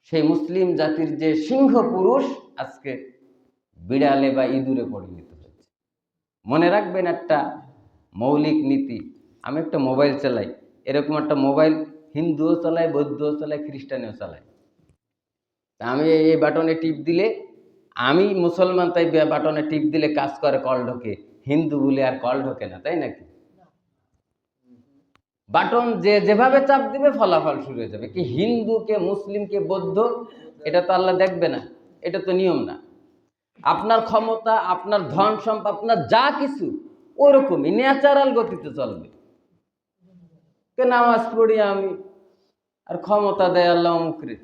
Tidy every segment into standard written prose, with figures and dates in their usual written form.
সেই মুসলিম জাতির যে সিংহ পুরুষ আজকে বিড়ালে বা ইঁদুরে পরিণত হয়েছে। মনে রাখবেন একটা মৌলিক নীতি, আমি একটা মোবাইল চালাই, এরকম একটা মোবাইল হিন্দুও চালায়, বৌদ্ধও চালায়, খ্রিস্টানেও চালায়। আমি এই বাটনে টিপ দিলে, আমি মুসলমান তাই বাটনে টিপ দিলে কাজ করে, কল ঢোকে। হিন্দু বলে আর কল ঢোকে না, তাই নাকি? বাটন যে যেভাবে চাপ দিবে ফলাফল শুরু হয়ে যাবে। কি হিন্দু কে মুসলিম কে বৌদ্ধ এটা তো আল্লাহ দেখবে না, এটা তো নিয়ম না। আপনার ক্ষমতা, আপনার ধন সম্পদ, আপনার যা কিছু ওরকমই ন্যাচারাল গতিতে চলবে। নামাজ পড়ি আমি, আর ক্ষমতা দেয় আল্লাহ অমুকরে,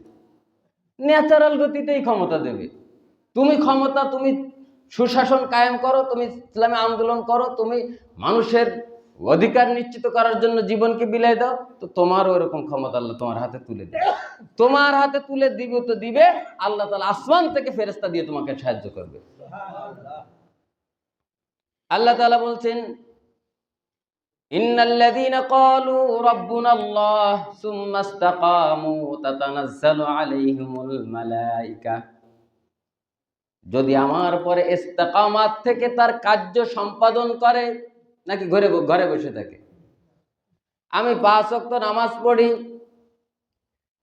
ন্যাচারাল গতিতেই ক্ষমতা দেবে। তুমি ক্ষমতা, তুমি সুশাসন কায়েম করো, তুমি ইসলামে আন্দোলন করো, তুমি মানুষের অধিকার নিশ্চিত করার জন্য জীবনকে বিলাই দাও, তো তোমারও এরকম ক্ষমতা আল্লাহ তোমার হাতে তুলে দেবে। তোমার হাতে তুলে দিবে তো দিবে, আল্লাহ তাআলা আসমান থেকে ফেরেশতা দিয়ে তোমাকে সাহায্য করবে। আল্লাহ তাআলা বলছেন, ইন্নাল্লাযীনা ক্বালু রাব্বুনাল্লাহ সুম্মা ইসতাকামু তাতানাজ্জালু আলাইহিমুল মালায়েকা, যদি আমার পরে ইস্তেকামাত থেকে তার কার্য সম্পাদন করে, নাকি ঘরে ঘরে বসে থাকে। আমি 5 ওয়াক্ত নামাজ পড়ি,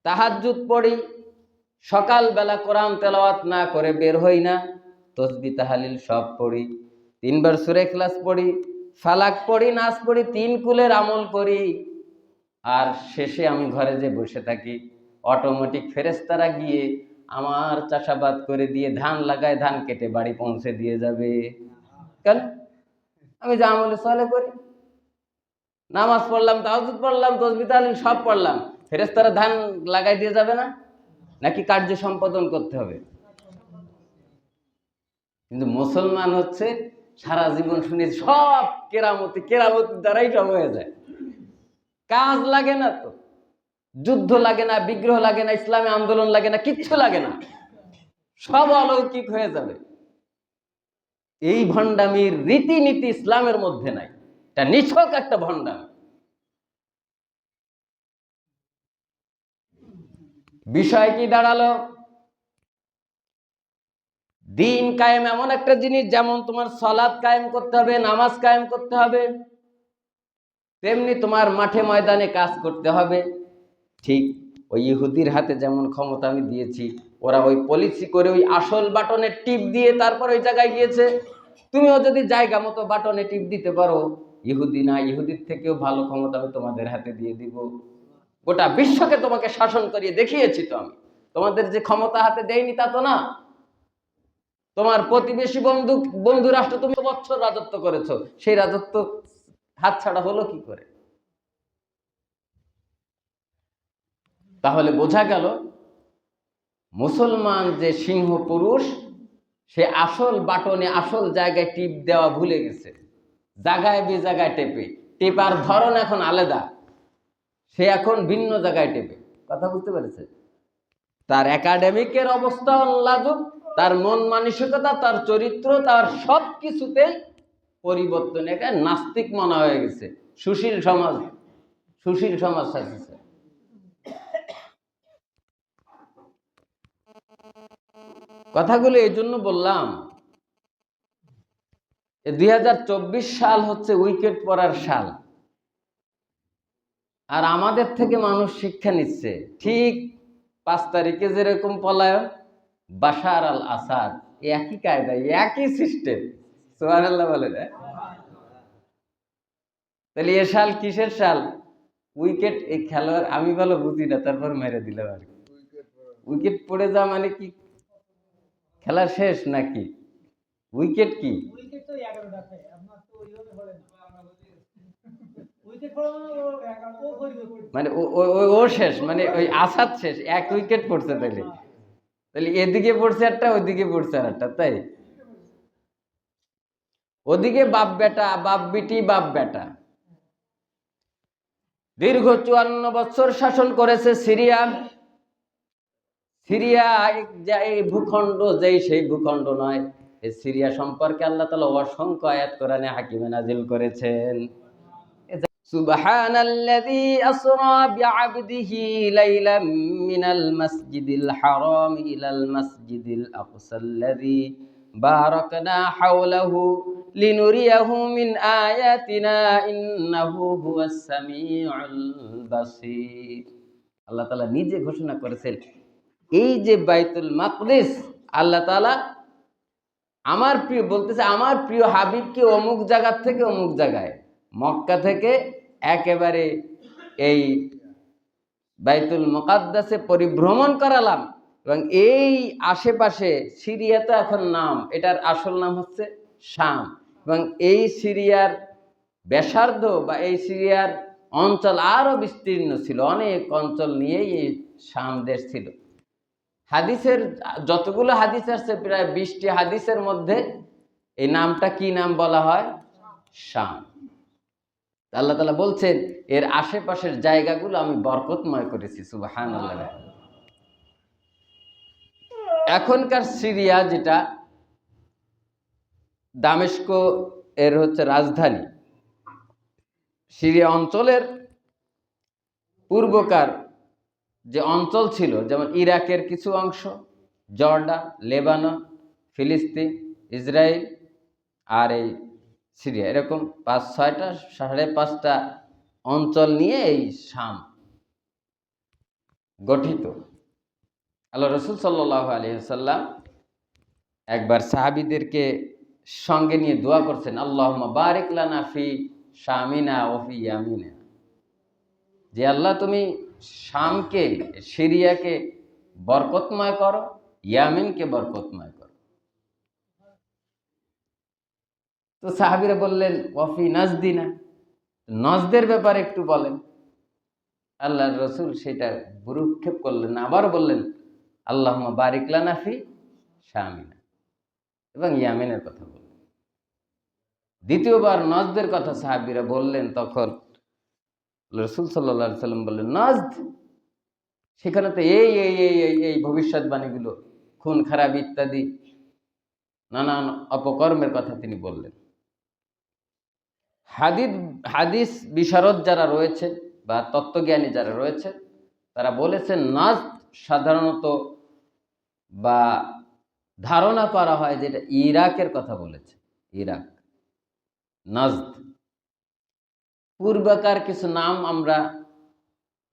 তাহাজ্জুদ পড়ি, সকালবেলা কোরআন তেলাওয়াত না করে বের হই না, তাসবিহ তাহলিল সব পড়ি, 3 বার সূরা ইখলাস পড়ি, ফালাক পড়ি, নাস পড়ি, 3 কুলের আমল করি, আর শেষে আমি ঘরে যে বসে থাকি, অটোমেটিক ফেরেশতারা গিয়ে আমার চাষাবাদ করে দিয়ে, ধান লাগায়, ধান কেটে বাড়ি পৌঁছে দিয়ে যাবে। কেন? আমি যে আমলে সলে করি, নামাজ পড়লাম, তাহাজ্জুদ পড়লাম, তাসবিহ তাহলিল সব পড়লাম, ফেরেশতারা ধান লাগাই দিয়ে যাবে না? নাকি কার্য সম্পাদন করতে হবে? কিন্তু মুসলমান হচ্ছে সারা জীবন শুনে সব কেরামতি, কেরামতির দ্বারাই সব হয়ে যায়। কাজ লাগে না তো, যুদ্ধ লাগে না, বিগ্রহ লাগে না, ইসলামী আন্দোলন লাগে না, কিচ্ছু লাগে না, সব অলৌকিক হয়ে যাবে। এই ভণ্ডামির রীতিনীতি ইসলামের মধ্যে নাই, এটা নিছক একটা ভণ্ডামি। বিষয় কি দাঁড়ালো? দিন কায়েম এমন একটা জিনিস, যেমন তোমার সালাত কায়েম করতে হবে, নামাজ কায়েম করতে হবে, তেমনি তোমার মাঠে ময়দানে কাজ করতে হবে। ঠিক ওই ইহুদির হাতে যেমন ক্ষমতা আমি দিয়েছি, ওরা ওই পলিসি করে ওই আসল বাটনে টিপ দিয়ে তারপর ওই জায়গায় গিয়েছে। তুমিও যদি জায়গা মতো বাটনে টিপ দিতে পারো, ইহুদি না, ইহুদির থেকেও ভালো ক্ষমতা আমি তোমাদের হাতে দিয়ে দিব। গোটা বিশ্বকে তোমাকে শাসন করিয়ে দেখিয়েছি তো আমি। তোমাদের যে ক্ষমতা হাতে দেয়নি তা তো না। তোমার প্রতিবেশী বন্ধু রাষ্ট্র তুমি বছর রাজত্ব করেছো, সেই রাজত্ব হাতছাড়া হলো কি করে? তাহলে বোঝা গেল মুসলমান যে সিংহ পুরুষ, সে আসল বাটনে আসল জায়গায় টিপ দেওয়া ভুলে গেছে, জায়গায় বে জায়গায় টেপে, টেপার ধরন এখন আলাদা, সে এখন ভিন্ন জায়গায় টেপে। কথা বুঝতে পেরেছে? তার একাডেমিকের অবস্থা লাজুক, তার মন মানসিকতা, তার চরিত্র, তার সব কিছুতেই পরিবর্তন। একে নাস্তিক মনে হয়ে গেছে, সুশীল সমাজ, সুশীল সমাজ সাজিছে। কথাগুলো এই জন্য বললাম, 2024 সাল হচ্ছে উইকেট পড়ার সাল, আর আমাদের থেকে মানুষ শিক্ষা নিচ্ছে। ঠিক 5 তারিখে যেরকম পলায়ন, বাশার আল আসাদ, একই কায়দা, একই সিস্টেম। সুবহানাল্লাহ বলে না? তাহলে এ সাল কিসের সাল? উইকেট, এই খেলোয়াড় আমি ভালো বুঝি না, তারপর মেরে দিলাম আর কি। উইকেট পড়ে যাওয়া মানে কি খেলা শেষ নাকি? উইকেট কি? মানে ও শেষ, মানে ওই আসাদ শেষ, 1 উইকেট পড়ছে। তাহলে এদিকে পড়ছে একটা, ওইদিকে পড়ছে আর একটা, তাই? ওদিকে বাপ বেটা, বাপ বিটি, বাপ বেটা দীর্ঘ 54 বছর শাসন করেছে সিরিয়া। সিরিয়া এই ভূখণ্ড যেই সেই ভূখণ্ড নয়। এই সিরিয়া সম্পর্কে আল্লাহ তাআলা অসংখ্য আয়াত কোরআনে হাকিমে নাজিল করেছেন। সুবহানাল্লাযী আসরা বিআবদিহি লাইলাম মিনাল মাসজিদিল হারাম ইলাল মাসজিদিল আকসাল্লাযী বারাকনা হাওলাহু লিনুরিয়াহু মিন আয়াতিনা ইন্নাহু হুয়াস সামিউল বাসীর। আল্লাহ তাআলা নিজে ঘোষণা করেছেন, এই যে বাইতুল মাকদিস, আল্লাহ তাআলা আমার প্রিয় বলতেছে, আমার প্রিয় হাবিবকে অমুক জায়গা থেকে অমুক জায়গায়, মক্কা থেকে একেবারে এই বাইতুল মুকাদ্দাসে পরিভ্রমণ করালাম, এবং এই আশেপাশে সিরিয়া তো এখন নাম, এটার আসল নাম হচ্ছে শাম, এবং এই সিরিয়ার ব্যাসার্ধ বা এই সিরিয়ার অঞ্চল আরো বিস্তীর্ণ ছিল, অনেক অঞ্চল নিয়েই এই শাম দেশ ছিল। হাদিসের যতগুলো হাদিস আছে প্রায় 20টি হাদিসের মধ্যে এই নামটা কি নাম বলা হয়? শাম। আল্লাহ তাআলা বলছেন এর আশেপাশের জায়গাগুলো আমি বরকতময় করেছি। সুবহানাল্লাহ। এখনকার সিরিয়া যেটা দামেস্ক এর হচ্ছে রাজধানী, সিরিয়া অঞ্চলের পূর্বকার যে অঞ্চল ছিল, যেমন ইরাকের কিছু অংশ, জর্ডান, লেবানন, ফিলিস্তিন, ইসরায়েল আর এই সিরিয়া, এরকম 5-6টা 5.5টা অঞ্চল নিয়ে এই শাম গঠিত। আল্লাহ রাসূল সাল্লাল্লাহু আলাইহি ওয়াসাল্লাম একবার সাহাবীদেরকে সঙ্গে নিয়ে দোয়া করছেন, আল্লাহুম্মা বারিক লানা ফি শামিনা ওয়া ফি ইয়ামিনা, যে আল্লাহ তুমি শামকে, সিরিয়াকে বরকতময় করো, ইয়ামিনকে বরকতময় করো। তো সাহাবীরা বললেন ওয়া ফি নাজদিনা, নজদের ব্যাপারে একটু বলেন। আল্লাহর রাসূল সেটা ভ্রুক্ষেপ করলেন, আবার বললেন আল্লাহুম্মা বারিক লানা ফি শামিনা, এবং ইয়ামিনের কথা বললেন। দ্বিতীয়বার নজদের কথা সাহাবীরা বললেন, তখন রাসূল সাল্লাল্লাহু আলাইহি সাল্লাম বললেন নজদ, সেখানে তো এই এই এই এই এই ভবিষ্যৎবাণীগুলো, খুন খারাপ ইত্যাদি নানান অপকর্মের কথা তিনি বললেন। হাদিস বিশারদ যারা রয়েছে বা তত্ত্বজ্ঞানী যারা রয়েছে, তারা বলেছেন নজদ সাধারণত বা ধারণা করা হয় যে এটা ইরাকের কথা বলেছে, ইরাক, নজদ। পূর্বকার কিছু নাম আমরা,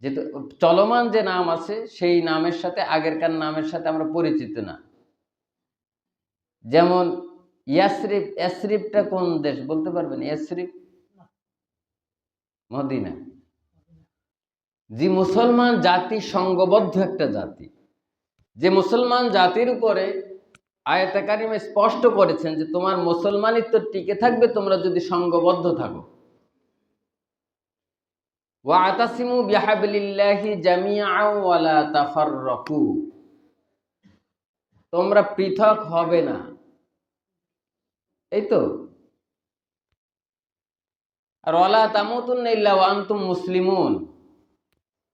যেহেতু চলমান যে নাম আছে সেই নামের সাথে আগেরকার নামের সাথে আমরা পরিচিত না। যেমন ইয়াসরিব, ইয়াসরিবটা কোন দেশ বলতে পারবেন? ইয়াসরিব মদিনা। যে মুসলমান জাতি সংঘবদ্ধ একটা জাতি, যে মুসলমান জাতির উপরে আয়াতে কারিমে স্পষ্ট করেছেন যে তোমার মুসলমানিত্ব টিকে থাকবে তোমরা যদি সংঘবদ্ধ থাকো। ওয়াতাসিমু বিহাবলিল্লাহি জামিআন ওয়া লা তাফাররাকু, তোমরা পৃথক হবে না, এই তো। আর ওয়ালা তামুতুন্না ইল্লা ওয়া আনতুম মুসলিমুন,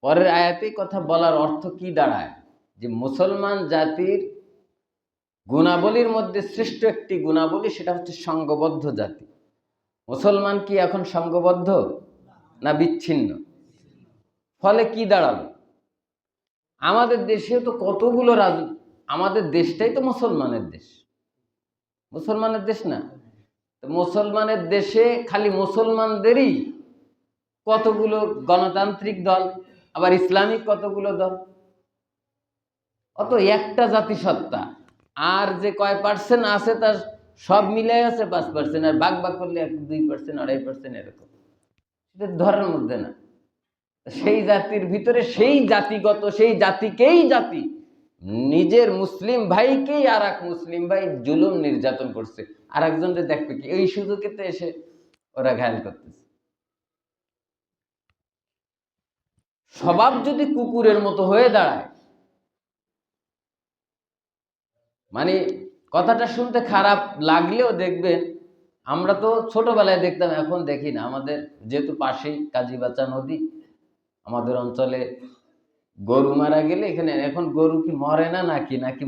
পরের আয়াতে কথা বলার অর্থ কি দাঁড়ায়? যে মুসলমান জাতির গুণাবলীর মধ্যে শ্রেষ্ঠ একটি গুণাবলী, সেটা হচ্ছে সংঘবদ্ধ জাতি। মুসলমান কি এখন সংঘবদ্ধ না বিচ্ছিন্ন? ফলে কি দাঁড়ালো? আমাদের দেশে তো কতগুলো আমাদের দেশটাই তো মুসলমানের দেশ, মুসলমানের দেশ না? তো মুসলমানের দেশে খালি মুসলমানদেরই কতগুলো গণতান্ত্রিক দল, আবার ইসলামিক কতগুলো দল, অত একটা জাতিসত্তা, আর যে কয় পার্সেন্ট আছে তার সব মিলাই আছে 5%, আর ভাগ ভাগ করলে 1-2%, 2.5% এরকম, সেটা ধরার মধ্যে না। সেই জাতির ভিতরে সেই জাতিগত, সেই জাতিকেই জাতি নিজের মুসলিম ভাইকেই আর এক মুসলিম ভাই জুলুম নির্যাতন করছে, আর একজনকে দেখবে কি এই সুযোগে তো এসে ওরা ঘায়াল করতেছে। স্বভাব যদি কুকুরের মতো হয়ে দাঁড়ায়, মানে কথাটা শুনতে খারাপ লাগলেও দেখবেন, আমরা তো ছোটবেলায় দেখতাম, এখন দেখি না। আমাদের যেহেতু পাশেই কাজীবাচা নদী, আমাদের অঞ্চলে গরু মারা গেলে এখানে এখন গরু কি মরে না নাকি, নাকি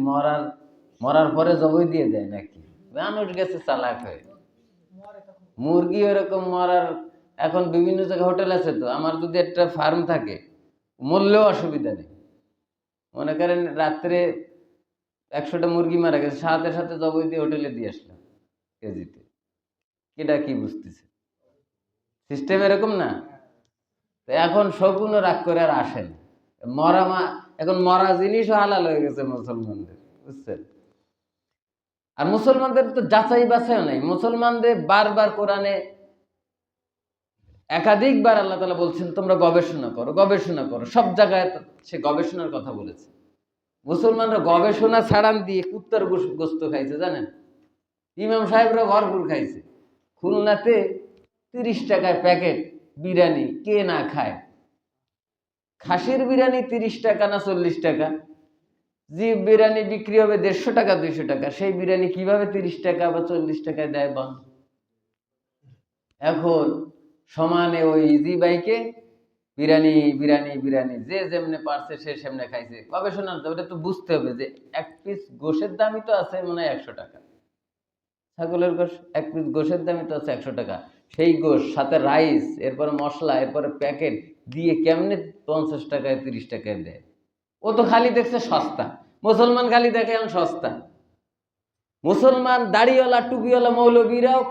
মরার পরে জবাই দিয়ে দেয় নাকি, মানুষ গেছে চালাক হয়ে। মুরগি এরকম মরার এখন বিভিন্ন জায়গায় হোটেল আছে, তো আমার যদি একটা ফার্ম থাকে মরলেও অসুবিধা নেই। মনে করেন রাত্রে 100টা মুরগি মারা গেছে, সাথে সাথে জবাই দিয়ে হোটেলে দিয়ে আসলাম কেজিতে। এটা কি বুঝতেছে? সিস্টেম এরকম না? তো এখন শকুনও রাগ করে আর আসেন। এখন মরা জিনিসও হালাল হয়ে গেছে মুসলমানদের, বুঝছেন? আর মুসলমানদের তো যাচাই বাছাইও নাই। মুসলমানদের বারবার কোরআনে একাধিকবার আল্লাহ তাআলা বলছেন তোমরা গবেষণা করো, গবেষণা করো। সব জায়গায় সে গবেষণার কথা বলেছে। মুসলমানরা গবেষণা ছাড়ান দিয়ে কুত্তার গোস্ত খাইছে, জানেন? ইমাম সাহেবরা ভরপুর খাইছে। খুলনাতে 30 টাকায় প্যাকেট বিরিয়ানি, কে না খায়? খাসির বিরিয়ানি 30 টাকা না 40 টাকা? যে বিরিয়ানি বিক্রি হবে 150 টাকা 200 টাকা, সেই বিরিয়ানি কিভাবে 30 টাকা বা 40 টাকায় দেয় বল? এখন সমানে ওই ইজি বাইকে বিরিয়ানি বিরিয়ানি বিরিয়ানি, যে যেমনে পারছে সে সেমনে খাইছে। গবেষণার ওটা তো বুঝতে হবে যে এক পিস গোশের দামই তো আছে মনে হয় 100 টাকা। ছাগলের গোশ, এক পিস গোশের দামই তো আছে 100 টাকা। সেই গোশ সাথে রাইস, এরপরে মশলা, এরপরে প্যাকেট দিয়ে কেমনে 50 টাকায় 30 টাকায় দেয়? ও তো খালি দেখছে সস্তা। মুসলমান খালি দেখে এখন সস্তা। মুসলমান দাড়িওয়ালা টুপিওয়ালা মৌলবীরাও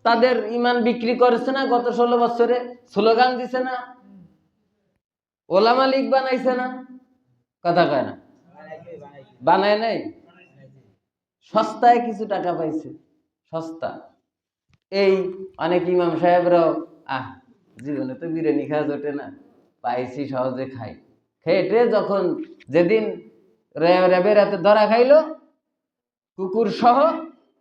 তাদের ইমান বিক্রি করেছে না? গত 16 বছরে স্লোগান দিছে না? ওলামা লীগ বানাইছে না? কথা কয় না? বানায় নাই? সস্তায় কিছু টাকা পাইছে, সস্তা। এই অনেক ইমাম সাহেবরাও জীবনে তো বিরিয়ানি খাওয়া জোটে না, পাইছি সহজে খাই। খেটে যখন যেদিন র্যাবের হাতে ধরা খাইলো কুকুর সহ,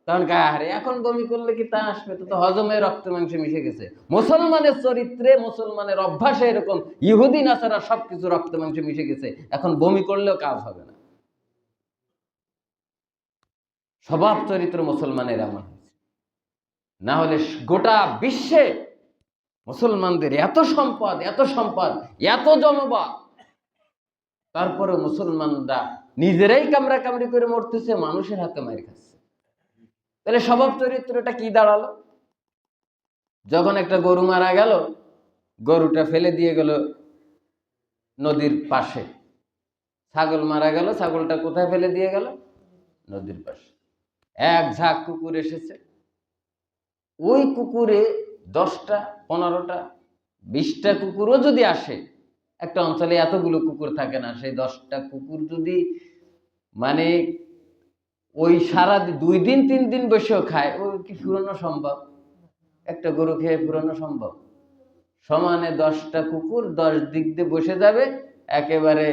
তখন আরে এখন বমি করলে কি তা আসবে? তো হজমে রক্ত মাংসে মিশে গেছে। মুসলমানের চরিত্রে, মুসলমানের অভ্যাসে এরকম। ইহুদি নাসারা সবকিছু রক্ত মাংসে মিশে গেছে, এখন বমি করলেও কাজ হবে না। স্বভাব চরিত্র মুসলমানের এমন হয়েছে। না হলে গোটা বিশ্বে মুসলমানদের এত সম্পদ, এত সম্পদ, এত জনবল, তারপরে মুসলমানরা নিজেরাই কামড়া কামড়ি করে মরতেছে, মানুষের হাতে মার খাচ্ছে। তাহলে স্বভাব চরিত্রটা কি দাঁড়ালো? যখন একটা গরু মারা গেল, গরুটা ফেলে দিয়ে গেল নদীর পাশে। ছাগল মারা গেল, ছাগলটা কোথায় ফেলে দিয়ে গেল? নদীর পাশে। এক ঝাঁক কুকুর এসেছে, ওই কুকুরে 10টা 15টা 20টা কুকুরও যদি আসে, একটা অঞ্চলে এতগুলো কুকুর থাকে না, সেই 10টা কুকুর যদি মানে ওই সারা 2 দিন 3 দিন বসেও খায়, ও কি ফুরানো সম্ভব? একটা গরু খেয়ে ফুরানো সম্ভব? সমানে 10টা কুকুর 10 দিক দিয়ে বসে যাবে, একেবারে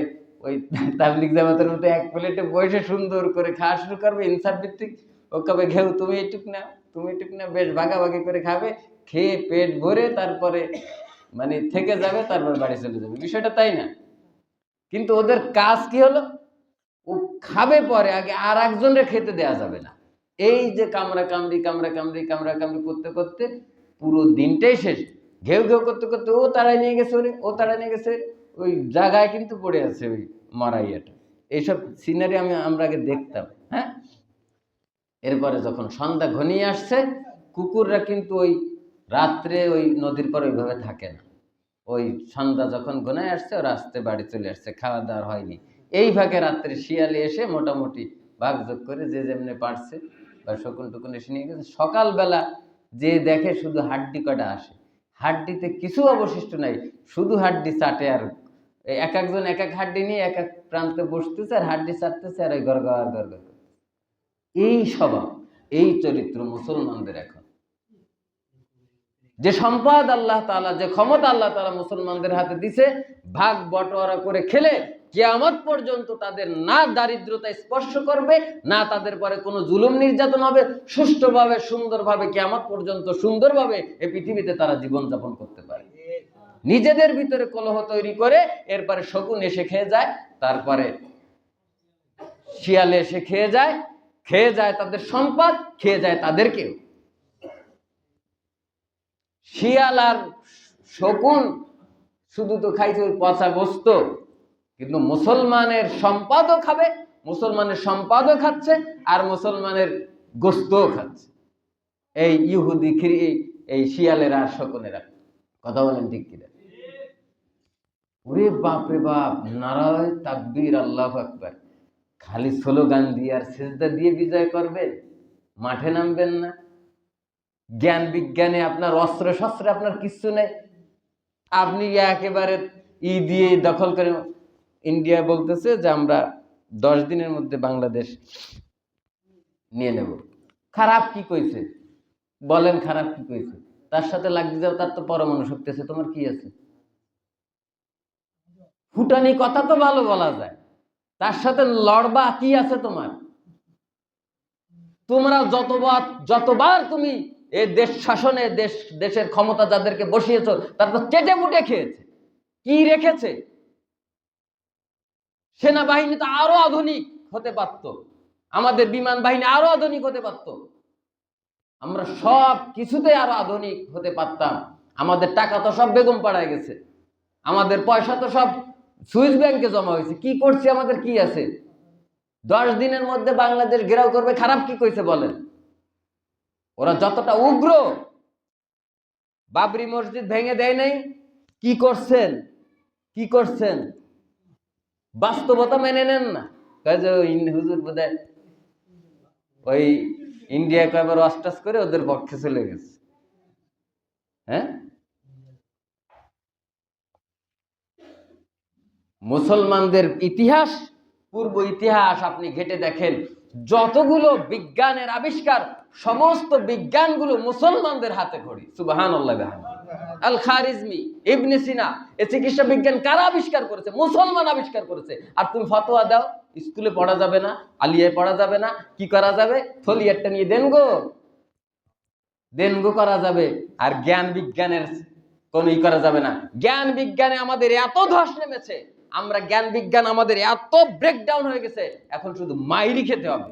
ওই তাবলিগ জামাতের মতো এক প্লেটে বসে সুন্দর করে খাওয়া শুরু করবে, ইনসাফ ভিত্তিক। ও কবে ঘেউ তুমি এইটুক না, তুমি এইটুক না, বেশ ভাগাভাগি করে খাবে, খেয়ে পেট ভরে তারপরে মানে থেকে যাবে, তারপর বাড়ি চলে যাবে। বিষয়টা তাই না? কিন্তু ওদের কাজ কি হলো? ও খাবে পরে, আগে আর একজনের খেতে দেয়া যাবে না। এই যে কামড়া কামড়ি কামড়া কামড়ি কামড়া কামড়ি করতে করতে পুরো দিনটাই শেষ। ঘেউ ঘেউ করতে করতে ও তাড়াই নিয়ে গেছে, ওরে ও তাড়াই নিয়ে গেছে, ওই জায়গায় কিন্তু পড়ে আছে ওই মারাইয়াটা। এইসব সিনারি আমরা আগে দেখতাম। হ্যাঁ, এরপরে যখন সন্ধ্যা ঘনিয়ে আসছে, কুকুররা কিন্তু ওই রাত্রে ওই নদীর পর ওইভাবে থাকে না। ওই সন্ধ্যা যখন ঘনায় আসছে, ওরা আসতে বাড়ি চলে আসছে, খাওয়া দাওয়া হয়নি। এই ভাগে রাত্রে শিয়ালে এসে মোটামুটি ভাগযোগ করে যে যেমনি পারছে বা শকুন টুকুন এসে নিয়ে গেছে। সকালবেলা যে দেখে শুধু হাড্ডি কটা আসে, হাড্ডিতে কিছু অবশিষ্ট নাই, শুধু হাড্ডি চাটে। আর এক একজন এক এক হাড্ডি নিয়ে এক এক প্রান্তে বসতেছে আর হাড্ডি চাটতেছে, আর ওই গড়গড় গড়গড়। এই স্বভাব, এই চরিত্র মুসলমানদের। এখন যে সম্পদ আল্লাহ তাআলা, যে ক্ষমতা আল্লাহ তাআলা মুসলমানদের হাতে দিছে, ভাগ বটোয়ারা করে খেলে কিয়ামত পর্যন্ত তাদের না দারিদ্রতা স্পর্শ করবে, না তাদের পরে কোনো জুলুম নির্যাতন হবে। সুষ্ঠুভাবে সুন্দরভাবে কিয়ামত পর্যন্ত সুন্দরভাবে এই পৃথিবীতে তারা জীবনযাপন করতে পারে। নিজেদের ভিতরে কলহ তৈরি করে এরপরে শকুন এসে খেয়ে যায়, তারপরে শিয়ালে এসে খেয়ে যায় তাদের সম্পদ, খেয়ে যায় তাদেরকেও। শিয়াল আর শকুন শুধু তো খাইছে ওই পচা গোস্ত, কিন্তু মুসলমানের সম্পদও খাবে, মুসলমানের সম্পদও খাচ্ছে, আর মুসলমানের গোস্তও খাচ্ছে এই ইহুদি এই শিয়ালেরা আর শকুনেরা। কথা বলেন ঠিক কিনা? ওরে বাপ রে বাপ, নারায়ে তাকবীর, আল্লাহু আকবার। খালি স্লোগান দিয়ে আর সিজদা দিয়ে বিজয় করবেন, মাঠে নামবেন না। জ্ঞান বিজ্ঞানে আপনার অস্ত্র শস্ত্রে আপনার কিচ্ছু নেই। আপনি একেবারে দিয়ে দখল করে। ইন্ডিয়া বলতেছে যে আমরা 10 দিনের মধ্যে বাংলাদেশ নিয়ে নেব। খারাপ কি কইছে বলেন? খারাপ কি কইছে? তার সাথে লাগতে যাও, তার তো পরমাণু শক্তি আছে, তোমার কি আছে? ফুটানি কথা তো ভালো বলা যায়, তার সাথে লড়বা কি আছে তোমার? তোমরা যতবার তুমি এই দেশ শাসনে দেশের ক্ষমতা যাদেরকে বসিয়েছো, তারা তো চেটে মুটে খেয়েছে। কি রেখেছে? সেনাবাহিনী তো আরো আধুনিক হতে পারত, আমাদের বিমান বাহিনী আরো আধুনিক হতে পারত, আমরা সব কিছুতে আরো আধুনিক হতে পারতাম। আমাদের টাকা তো সব বেগম পাড়ায় গেছে, আমাদের পয়সা তো সব সুইস ব্যাংকে জমা হয়েছে। কি করছে? আমাদের কি আছে? 10 দিনের মধ্যে বাংলাদেশ ঘেরাও করবে, খারাপ কি কইছে বলেন? ওরা যতটা উগ্র, বাবরি মসজিদ ভেঙে দেয় নাই, কি করছেন? কি করছেন? বাস্তবতা মেনে নেন না। হুজুর বোধহয় ওই ইন্ডিয়া কয়েকবার ওয়াস্টাস করে ওদের পক্ষে চলে গেছে। হ্যাঁ, মুসলমানদের ইতিহাস, পূর্ব ইতিহাস আপনি ঘেটে দেখেন, যতগুলো বিজ্ঞানের আবিষ্কার, সমস্ত বিজ্ঞানগুলো মুসলমানদের হাতে খড়ি। সুবহানাল্লাহ। আল খারিজমি, ইবনে সিনা, এই চিকিৎসা বিজ্ঞান কারা আবিষ্কার করেছে? মুসলমান আবিষ্কার করেছে। আর তুমি ফতোয়া দাও স্কুলে পড়া যাবে না, আলিয়ায় পড়া যাবে না, কি করা যাবে? থলিয়ারটা নিয়ে দেনগো করা যাবে। আর জ্ঞান বিজ্ঞানের কোনই করা যাবে না। জ্ঞান বিজ্ঞানে আমাদের এত ধস নেমেছে, আমরা জ্ঞান বিজ্ঞান আমাদের এত ব্রেকডাউন হয়ে গেছে, এখন শুধু মাইরি খেতে হবে,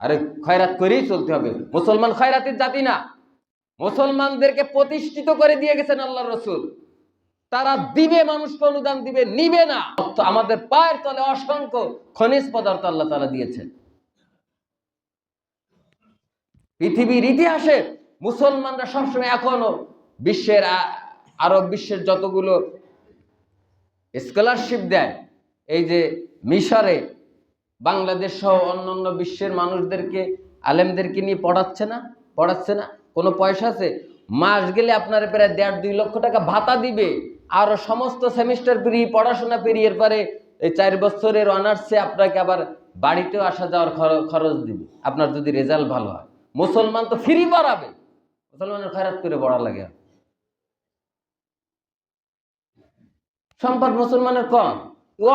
আরে খয়রাত করেই চলতে হবে। মুসলমান খয়রাতের জাতি না। মুসলমানদেরকে প্রতিষ্ঠিত করে দিয়ে গেছেন আল্লাহর রাসূল। তারা দিবে, মানুষকে অনুদান দিবে, নিবে না। আমাদের পায়ের তলে অসংখ্য খনিজ পদার্থ আল্লাহ তাআলা দিয়েছেন। পৃথিবীর ইতিহাসে মুসলমানরা সবসময় এখনো বিশ্বের আরব বিশ্বের যতগুলো স্কলারশিপ দেয়, এই যে মিশরে বাংলাদেশ সহ অন্যান্য বিশ্বের মানুষদেরকে, আলেমদেরকে নিয়ে পড়াচ্ছে না? কোনো পয়সা আছে? মাস গেলে আপনার প্রায় 1.5-2 লক্ষ টাকা ভাতা দিবে, আরো সমস্ত সেমিস্টার পেরিয়ে পড়াশোনা পেরিয়ে পরে এই 4 বছরের অনার্সে আপনাকে আবার বাড়িতেও আসা যাওয়ার খরচ দিবে, আপনার যদি রেজাল্ট ভালো হয়। মুসলমান তো ফ্রি পড়াবে, মুসলমানের খয়রাত করে পড়া লাগে। সম্পদ মুসলমানের কম,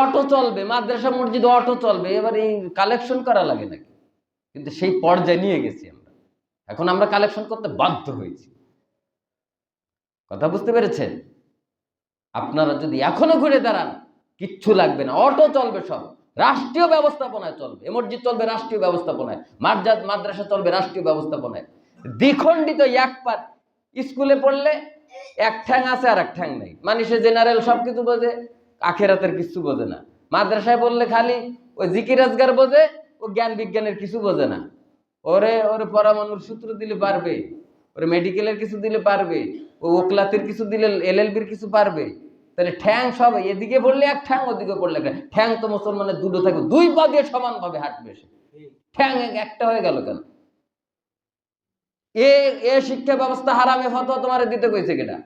অটো চলবে, মাদ্রাসা মসজিদ অটো চলবে, এবার এই কালেকশন করা লাগে নাকি? কিন্তু সেই পর্যায়ে নিয়ে গেছি আমরা, এখন আমরা কালেকশন করতে বাধ্য হয়েছি। কথা বুঝতে পেরেছেন? আপনারা যদি এখনো ঘুরে দাঁড়ান, কিচ্ছু লাগবে না, অটো চলবে, সব রাষ্ট্রীয় ব্যবস্থাপনায় চলবে। মসজিদ চলবে রাষ্ট্রীয় ব্যবস্থাপনায়, মাদ্রাসা চলবে রাষ্ট্রীয় ব্যবস্থাপনায়। দ্বিখণ্ডিত এক পাত, স্কুলে পড়লে এক ঠ্যাং আছে আর এক ঠ্যাং নেই, মানুষে জেনারেল সবকিছু বোঝে, আখেরাতের কিছু বোঝে না। মাদ্রাসায় পড়লে খালি ওই জিকির আজগার বোঝে, ও জ্ঞান বিজ্ঞানের কিছু বোঝে না। ওরে পরমাণুর সূত্র দিলে পারবে, ওরে মেডিকেলের কিছু দিলে পারবে, ও ওকলাতের কিছু দিলে এলএলবির কিছু পারবে। তাহলে ঠ্যাং সব এদিকে পড়লে এক ঠ্যাং, ওদিকে পড়লে এক ঠ্যাং। তো মুসলমানের দুটো থাকবে, 2 পা দিয়ে সমানভাবে হাঁটবে সে, ঠ্যাং একটা হয়ে গেল কেন? এ শিক্ষা ব্যবস্থা হারামে ফতোয়া তোমার দিতে কইছে কেটা?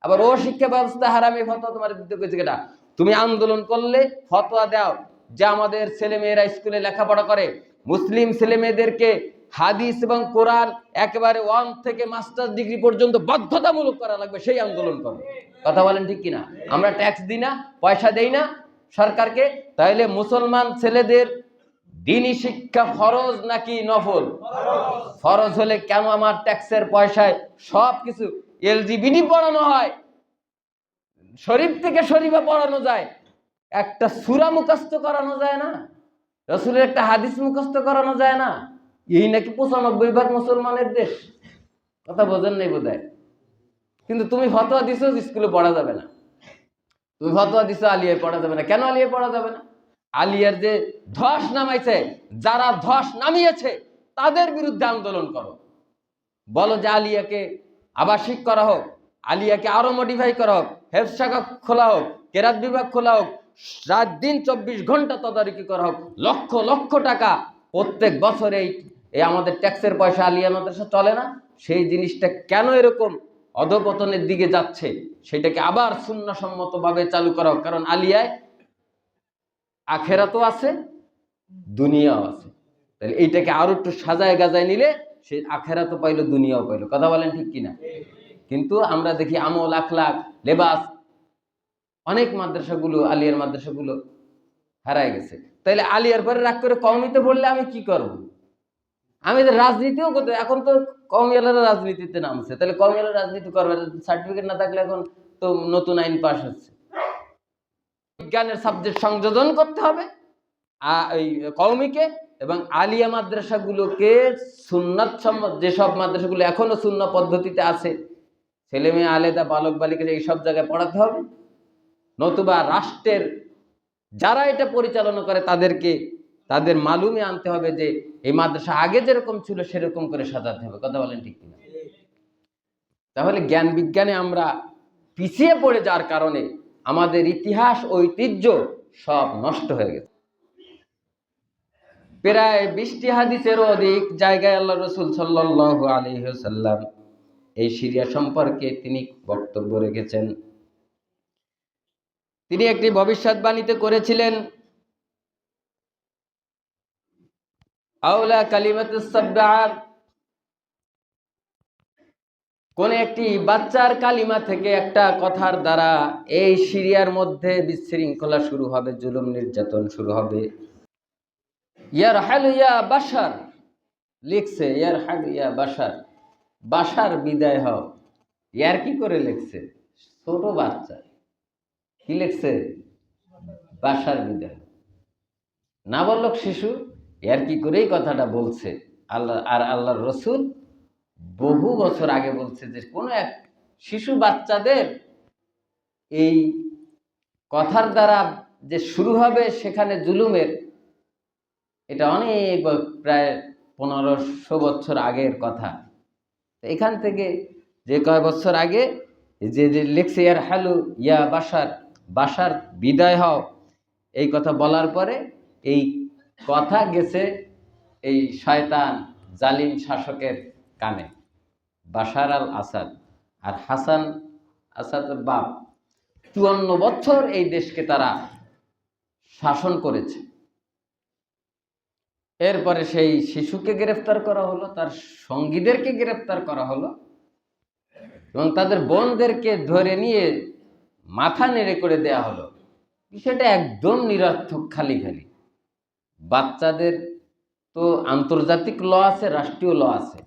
আবার ও শিক্ষা ব্যবস্থা হারামে ফতোয়া তোমার দিতে কইছে কেটা? তুমি আন্দোলন করলে ফতোয়া দাও যে আমাদের ছেলে মেয়েরা স্কুলে লেখাপড়া করে, মুসলিম ছেলে মেয়েদেরকে হাদিস এবং কোরআন একেবারে 1 থেকে মাস্টার ডিগ্রি পর্যন্ত বাধ্যতামূলক করা লাগবে, সেই আন্দোলন করো। কথা বলেন ঠিক কিনা? আমরা ট্যাক্স দিই না, পয়সা দেই না সরকারকে, তাইলে মুসলমান ছেলেদের দ্বীনি শিক্ষা ফরজ নাকি নফল? ফরজ হলে কেন আমার ট্যাক্সের পয়সায় সবকিছু এলজিবিটি পড়ানো হয়, শরীফ থেকে শরীফা পড়ানো যায়, একটা সূরা মুখস্থ করানো যায় না, রাসূলের একটা হাদিস মুখস্থ করানো যায় না? এই নাকি 95% মুসলমানের দেশ। কথা বোঝেন নাই বোধহয়। কিন্তু তুমি ফতোয়া দিছো স্কুলে পড়া যাবে না, তুমি ফতোয়া দিছো আলিয়ায় পড়া যাবে না। কেন আলিয়ায় পড়া যাবে না? আলিয়ার যে ধস নামাইছে, যারা ধস নামিয়েছে তাদের বিরুদ্ধে আন্দোলন করো, বলো যে আলিয়াকে আবাসিক করা হোক, আলিয়াকে আরো মডিফাই করা হোক, হেফজ শাখা খোলা হোক, কেরাত বিভাগ খোলা হোক, রাত দিন 24 ঘন্টা তদারকি করা হোক, লক্ষ লক্ষ টাকা প্রত্যেক বছর এই আমাদের ট্যাক্সের পয়সা আলিয়া মাদ্রাসা চলে না? সেই জিনিসটা কেন এরকম অধপতনের দিকে যাচ্ছে সেটাকে আবার সুন্নাহসম্মতভাবে চালু করা হোক। কারণ আলিয়ায় আখেরাতও আছে, দুনিয়াও আছে। তাহলে এইটাকে আরো একটু সাজায় গাজায় নিলে সে আখেরাতও পাইলো, দুনিয়াও পাইলো। কথা বলেন ঠিক কিনা? কিন্তু আমরা দেখি আমল, আখলাক, লেবাস অনেক মাদ্রাসাগুলো, আলিয়ার মাদ্রাসাগুলো হারায় গেছে। তাইলে আলিয়ার পরে রাগ করে কওমিতে বললে আমি কি করব? আমি তো রাজনীতিও করতে, এখন তো কওমিয়ালারা রাজনীতিতে নামছে, তাহলে কওমিয়ালারা রাজনীতি করবে, সার্টিফিকেট না থাকলে এখন তো নতুন আইন পাস হচ্ছে, বিজ্ঞানের সাবজেক্ট সংযোজন করতে হবে এই কওমিকে। এবং আলিয়া মাদ্রাসাগুলোকে সুন্নাত সম্মত, যেসব মাদ্রাসাগুলো এখনো সুন্নাহ পদ্ধতিতে আছে, ছেলে মেয়ে আলাদা, বালক বালিকা এইসব জায়গায় পড়াতে হবে। নতুবা রাষ্ট্রের যারা এটা পরিচালনা করে তাদেরকে তাদের মালুমে আনতে হবে যে এই মাদ্রাসা আগে যেরকম ছিল সেরকম করে সাজাতে হবে। কথা বলেন ঠিক কিনা? তাহলে জ্ঞান বিজ্ঞানে আমরা পিছিয়ে পড়ে যাওয়ার কারণে আমাদের ইতিহাস, ঐতিহ্য সব নষ্ট হয়ে গেছে। প্রায় 20টি হাদিসেরও অধিক জায়গায় আল্লাহ রাসূল সাল্লাল্লাহু আলাইহি ওয়াসাল্লাম এই সিরিয়া সম্পর্কে তিনি বক্তব্য রেখেছেন। তিনি একটি ভবিষ্যৎবাণীতে করেছিলেন, আউলা কালিমাতুস সাবআ, কোন একটি বাচ্চার কালিমা থেকে, একটা কথার দ্বারা এই সিরিয়ার মধ্যে বিশৃঙ্খলা শুরু হবে, জুলুম নির্যাতন শুরু হবে। ইয়ারহালু ইয়া বাশার লিখছে, ইয়ারহালু ইয়া বাশার, বাশার বিদায় হও। ইয়ার কি করে লিখছে? ছোট বাচ্চা কি লিখছে? বাশার বিদায়, নাবালক শিশু ইয়ার কি করেই কথাটা বলছে। আল্লাহ আর আল্লাহর রসুল বহু বছর আগে বলছে যে কোনো এক শিশু বাচ্চাদের এই কথার দ্বারা যে শুরু হবে সেখানে জুলুমের, এটা অনেক প্রায় 1500 বছর আগের কথা। এখান থেকে যে কয় বছর আগে যে লিখছে ইয়ার হালু ইয়া বাশার, বাশার বিদায় হও, এই কথা বলার পরে এই কথা গেছে এই শয়তান জালিম শাসকের কানে, বাশার আল আসাদ। আর হাসান আসাদের বাপ 54 বছর এই দেশকে তারা শাসন করেছে। এরপরে সেই শিশুকে গ্রেফতার করা হলো, তার সঙ্গীদেরকে গ্রেফতার করা হলো এবং তাদের বোনদেরকে ধরে নিয়ে মাথা নেড়ে করে দেয়া হলো। বিষয়টা একদম নিরর্থক, খালি খালি। বাচ্চাদের তো আন্তর্জাতিক ল আছে, রাষ্ট্রীয় ল আছে,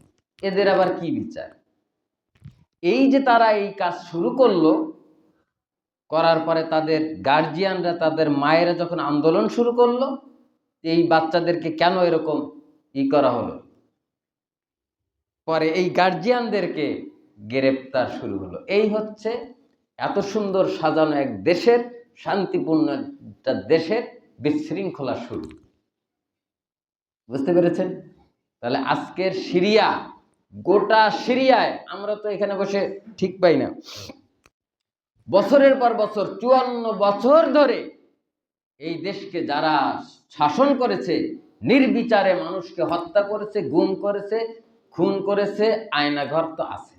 এদের আবার কি বিচার? এই যে তারা এই কাজ শুরু করলো, করার পরে তাদের গার্জিয়ানরা, তাদের মায়েরা যখন আন্দোলন শুরু করলো এই বাচ্চাদেরকে কেন এরকম করা হলো, পরে এই গার্জিয়ানদেরকে গ্রেফতার শুরু হলো। এই হচ্ছে এত সুন্দর সাজানো এক দেশের, শান্তিপূর্ণ একটা দেশের বিশৃঙ্খলা শুরু। বুঝতে পেরেছেন? তাহলে আজকের সিরিয়া, গোটা সিরিয়ায় আমরা তো এখানে বসে ঠিক পাই না, বছরের পর বছর 54 বছর ধরে এই দেশকে যারা শাসন করেছে, নির্বিচারে মানুষকে হত্যা করেছে, গুম করেছে, খুন করেছে, আয়নাঘর তো আছে।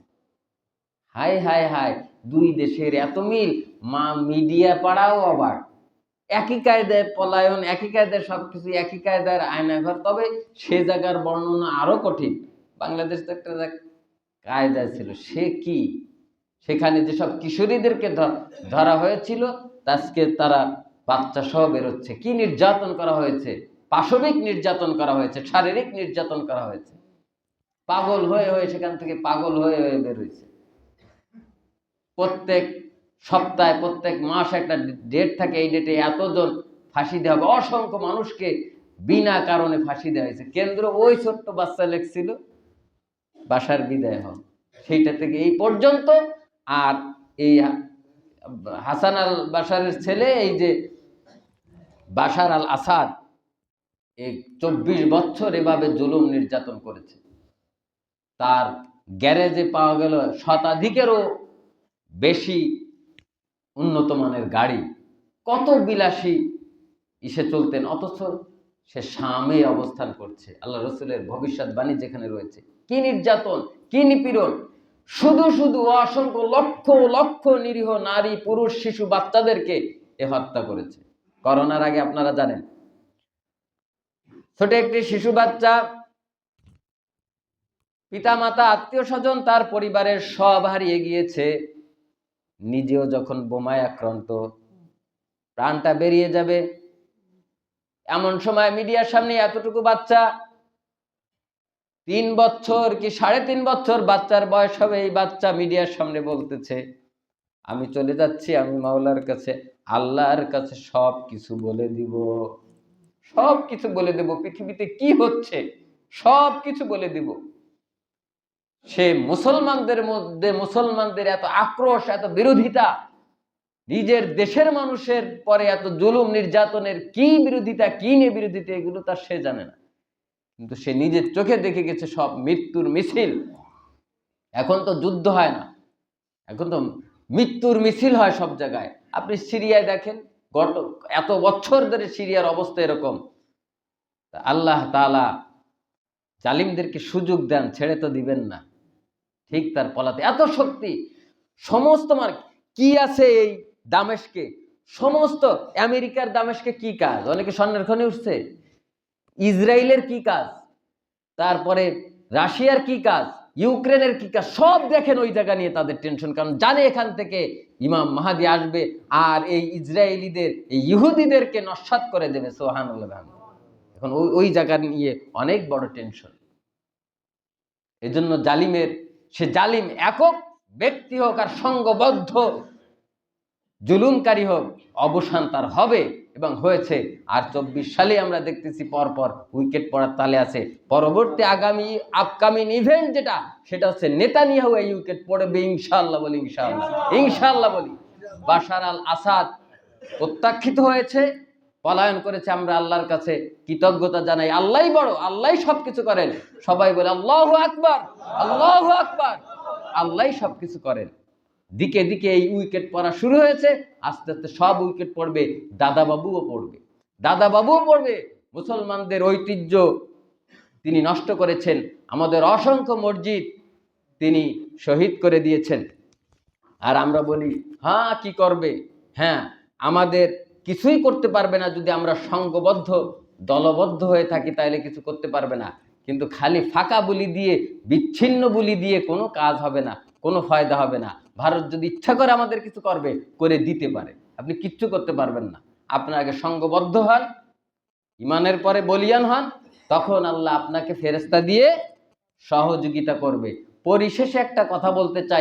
হায় হায় হায়, দুই দেশের এত মিল, মা মিডিয়া পাড়াও অবাক। একই কায়দায় পলায়ন, একই কায়দায় সবকিছু, একই কায়দার আয়নাঘর। তবে সে জায়গার বর্ণনা আরো কঠিন। বাংলাদেশ তো একটা কায়দা ছিল, সে কি সেখানে যেসব কিশোরীদেরকে ধরা হয়েছিল, আজকে তারা বাচ্চা সহ বেরোচ্ছে। কি নির্যাতন করা হয়েছে! পাশবিক নির্যাতন করা হয়েছে, শারীরিক নির্যাতন করা হয়েছে। পাগল হয়ে হয়ে সেখান থেকে পাগল হয়ে হয়ে বেরোইছে। প্রত্যেক সপ্তাহে, প্রত্যেক মাস একটা ডেট থাকে, এই ডেটে এতজন ফাঁসি দেওয়া হবে। অসংখ্য মানুষকে বিনা কারণে ফাঁসি দেওয়া হয়েছে। কেন্দ্র ওই ছোট্ট বাচ্চা লেখছিল বাশার বিদায় হন, সেইটা থেকে এই পর্যন্ত। আর এই হাসান আল বাশারের ছেলে এই যে বাশার আল আসাদ, এই 24 বছর এভাবে জুলুম নির্যাতন করেছে। তার গ্যারেজে পাওয়া গেল শতাধিকেরও বেশি উন্নত মানের গাড়ি, কত বিলাসী ইসে চলতেন, অথচ সে শামে অবস্থান করছে। আল্লাহ রসুলের ভবিষ্যৎবাণী যেখানে রয়েছে, কি নির্যাতন, কি নিপীড়ন, শুধু শুধু অসংখ্য লক্ষ লক্ষ নিরীহ নারী, পুরুষ, শিশু, বাচ্চাদেরকে এ হত্যা করেছে। করোনার আগে আপনারা জানেন, ছোট একটি শিশু বাচ্চা, পিতা মাতা, আত্মীয় স্বজন, তার পরিবারের সব হারিয়ে গিয়েছে। নিজেও যখন বোমায় আক্রান্ত, প্রাণটা বেরিয়ে যাবে, এমন সময় মিডিয়ার সামনে এতটুকু বাচ্চা, 3 বছর কি 3.5 বছর বাচ্চার বয়স হবে, এই বাচ্চা মিডিয়ার সামনে বলতেছে, আমি চলে যাচ্ছি, আমি মাওলার কাছে, আল্লাহর কাছে সব কিছু বলে দিব, সব কিছু বলে দেব, পৃথিবীতে কি হচ্ছে সব কিছু বলে দিব। সে মুসলমানদের মধ্যে, মুসলমানদের এত আক্রোশ, এত বিরোধিতা, নিজের দেশের মানুষের পরে এত জুলুম নির্যাতনের কি বিরোধিতা, কি নিয়ে বিরোধিতা, এগুলো তার সে জানে না, কিন্তু সে নিজের চোখে দেখে গেছে সব মৃত্যুর মিছিল। এখন তো যুদ্ধ হয় না, এখন তো মৃত্যুর মিছিল হয় সব জায়গায়। আপনি সিরিয়ায় দেখেন, গত এত বছর ধরে সিরিয়ার অবস্থা এরকম। আল্লাহ তাআলা জালিমদেরকে সুযোগ দেন, ছেড়ে তো দিবেন না, ঠিক তার পলাতে এত শক্তি। সমস্ত কি আছে এই দামেস্কে, সমস্ত আমেরিকার দামেস্কে কি কাজ, অনেকে স্বর্ণের খনি উঠছে, ইসরায়েলের কি কাজ, তারপরে রাশিয়ার কি কাজ, ইউক্রেনের কি কাজ, সব দেখেন ওই জায়গা নিয়ে তাদের টেনশন, কারণ জানে এখান থেকে ইমাম মাহাদি আসবে আর এই ইসরায়েলিদের, এই ইহুদিদেরকে নস্যাৎ করে দেবে। সুবহানাল্লাহ। এখন ওই জায়গা নিয়ে অনেক বড় টেনশন। এজন্য জালিমের, সে জালিম একক ব্যক্তি হোক আর সংঘবদ্ধ জুলুমকারী হোক, অবসান তার হবে এবং হয়েছে। আর 24 সালে আমরা দেখতেছি পরপর উইকেট পড়ার তালে আছে। পরবর্তী আপকামিং ইভেন্ট যেটা, সেটা হচ্ছে নেতানিয়াহু এই উইকেট পড়বে ইনশাআল্লাহ বলি, ইনশাআল্লাহ, ইনশাআল্লাহ বলি। বাশার আল আসাদ প্রত্যাখ্যিত হয়েছে, পলায়ন করেছে। আমরা আল্লাহর কাছে কৃতজ্ঞতা জানাই, আল্লাহই বড়, আল্লাহই সবকিছু করেন। সবাই বলে আল্লাহু আকবার, আল্লাহু আকবার, আল্লাহই সবকিছু করেন। দিকে দিকে এই উইকেট পড়া শুরু হয়েছে, আস্তে আস্তে সব উইকেট পড়বে, দাদা বাবুও পড়বে, দাদা বাবুও পড়বে। মুসলমানদের ঐতিহ্য তিনি নষ্ট করেছেন, আমাদের অসংখ্য মসজিদ তিনি শহীদ করে দিয়েছেন। আর আমরা বলি হ্যাঁ কি করবে, হ্যাঁ আমাদের কিছুই করতে পারবে না যদি আমরা সংঘবদ্ধ দলবদ্ধ হয়ে থাকি, তাইলে কিছু করতে পারবে না। কিন্তু খালি ফাঁকা বুলি দিয়ে, বিচ্ছিন্ন বুলি দিয়ে কোনো কাজ হবে না, কোনো ফায়দা হবে না। ভারত যদি ইচ্ছা করে আমাদের কিছু করবে, করে দিতে পারে, আপনি কিচ্ছু করতে পারবেন না। আপনার আগে সংঘবদ্ধ হন, ইমানের পরে বলিয়ান হন, তখন আল্লাহ আপনাকে ফেরেশতা দিয়ে সহযোগিতা করবে। পরিশেষে একটা কথা বলতে চাই।